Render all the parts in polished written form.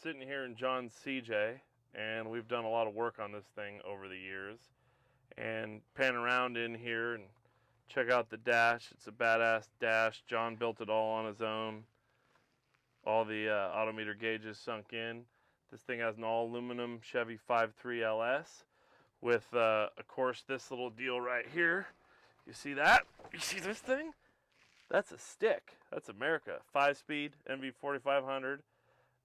sitting here in John's CJ, and we've done a lot of work on this thing over the years. And pan around in here and check out the dash. It's a badass dash. John built it all on his own. All the odometer gauges sunk in. This thing has an all aluminum Chevy 5.3 LS with, of course, this little deal right here. You see that? You see this thing? That's a stick. That's America. 5-speed NV 4500.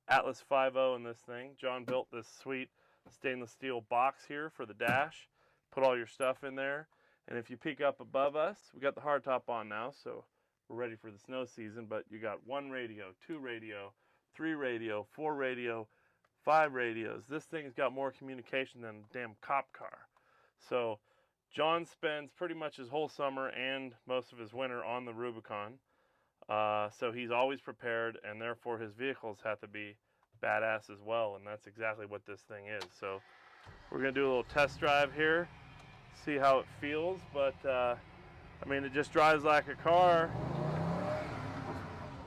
Atlas 5.0 in this thing. John built this sweet stainless steel box here for the dash. Put all your stuff in there. And if you peek up above us, we got the hardtop on now, so we're ready for the snow season, but you got 1 radio, 2 radio, 3 radio, 4 radio, 5 radios. This thing's got more communication than a damn cop car. So John spends pretty much his whole summer and most of his winter on the Rubicon. So he's always prepared, and therefore his vehicles have to be badass as well, and that's exactly what this thing is. So we're going to do a little test drive here, see how it feels, but I mean, it just drives like a car.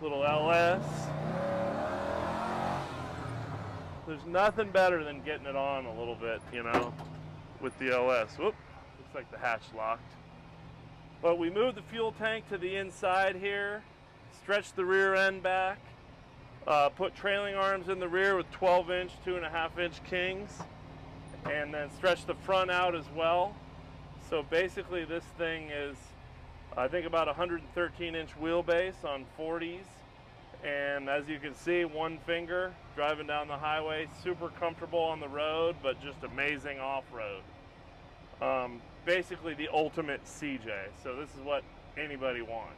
Little LS. There's nothing better than getting it on a little bit, you know, with the LS. Whoop, looks like the hatch locked. But we moved the fuel tank to the inside here, stretched the rear end back, put trailing arms in the rear with 12-inch, 2.5-inch Kings, and then stretched the front out as well. So basically this thing is, I think, about 113-inch wheelbase on 40s. And as you can see, one finger driving down the highway, super comfortable on the road, but just amazing off-road. Basically the ultimate CJ. So this is what anybody wants.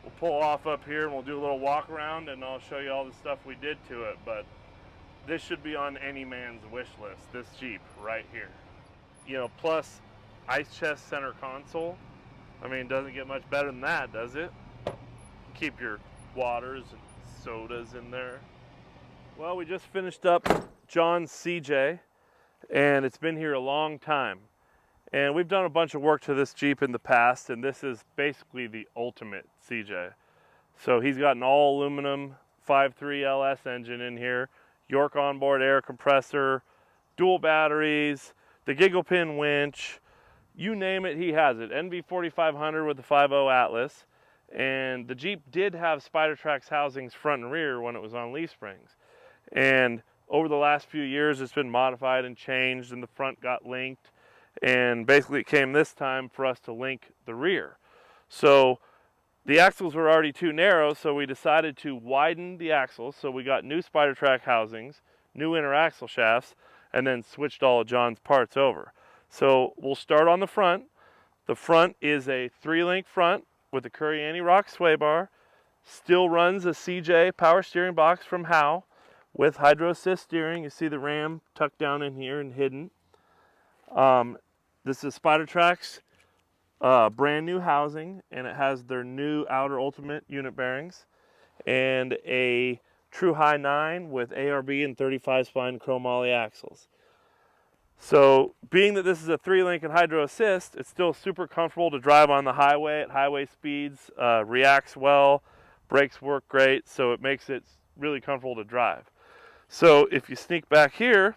We'll pull off up here and we'll do a little walk around, and I'll show you all the stuff we did to it. But this should be on any man's wish list, this Jeep right here. You know, plus ice chest center console. I mean, doesn't get much better than that, does it? Keep your waters and sodas in there. Well, we just finished up John's CJ, and it's been here a long time. And we've done a bunch of work to this Jeep in the past, and this is basically the ultimate CJ. So he's got an all aluminum 5.3 LS engine in here, York onboard air compressor, dual batteries, the giggle pin winch, you name it, he has it. NV 4500 with the 5.0 Atlas. And the Jeep did have Spidertrax housings front and rear when it was on leaf springs. And over the last few years, it's been modified and changed, and the front got linked. And basically it came this time for us to link the rear. So the axles were already too narrow, so we decided to widen the axles. So we got new Spidertrax housings, new inner axle shafts, and then switched all of John's parts over. So we'll start on the front. The front is a 3-link front with a Curry anti-rock sway bar. Still runs a CJ power steering box from Howe with hydro assist steering. You see the ram tucked down in here and hidden. This is Spidertrax brand new housing, and it has their new outer ultimate unit bearings and a True Hi9 with ARB and 35 spine chromoly axles. So being that this is a 3-link and hydro assist, it's still super comfortable to drive on the highway at highway speeds, reacts well, brakes work great, so it makes it really comfortable to drive. So if you sneak back here,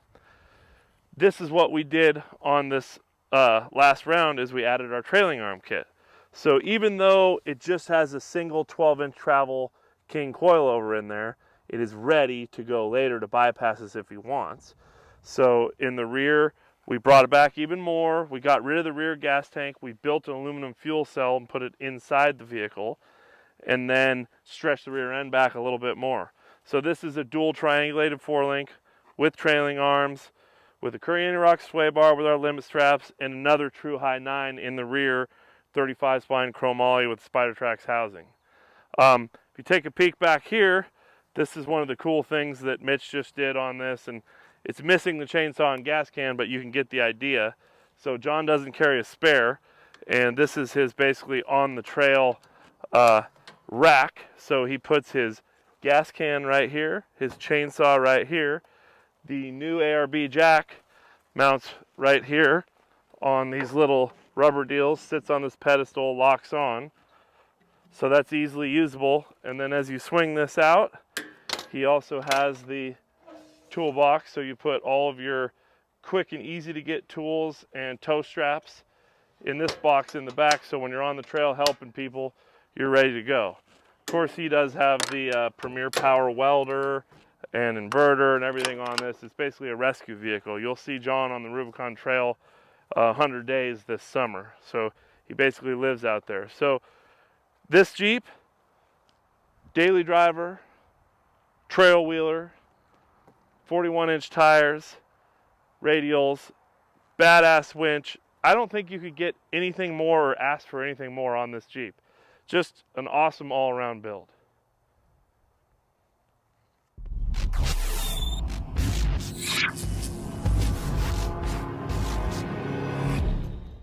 this is what we did on this last round, is we added our trailing arm kit. So even though it just has a single 12-inch travel King coilover in there, it is ready to go later to bypass this if he wants. So in the rear, we brought it back even more. We got rid of the rear gas tank. We built an aluminum fuel cell and put it inside the vehicle, and then stretched the rear end back a little bit more. So this is a dual triangulated 4-link with trailing arms, with a Curry anti-rock sway bar with our limit straps, and another True Hi9 in the rear, 35 spine chromoly with Spidertrax housing. If you take a peek back here, this is one of the cool things that Mitch just did on this, and it's missing the chainsaw and gas can, but you can get the idea. So John doesn't carry a spare, and this is his basically on the trail rack. So he puts his gas can right here, his chainsaw right here. The new ARB jack mounts right here on these little rubber deals, sits on this pedestal, locks on. So that's easily usable. And then as you swing this out, he also has the toolbox, so you put all of your quick and easy to get tools and tow straps in this box in the back, so when you're on the trail helping people, you're ready to go. Of course, he does have the Premier Power welder and inverter and everything on this. It's basically a rescue vehicle. You'll see John on the Rubicon Trail 100 days this summer, so he basically lives out there. So this Jeep, daily driver, trail wheeler, 41-inch tires, radials, badass winch. I don't think you could get anything more or ask for anything more on this Jeep. Just an awesome all-around build.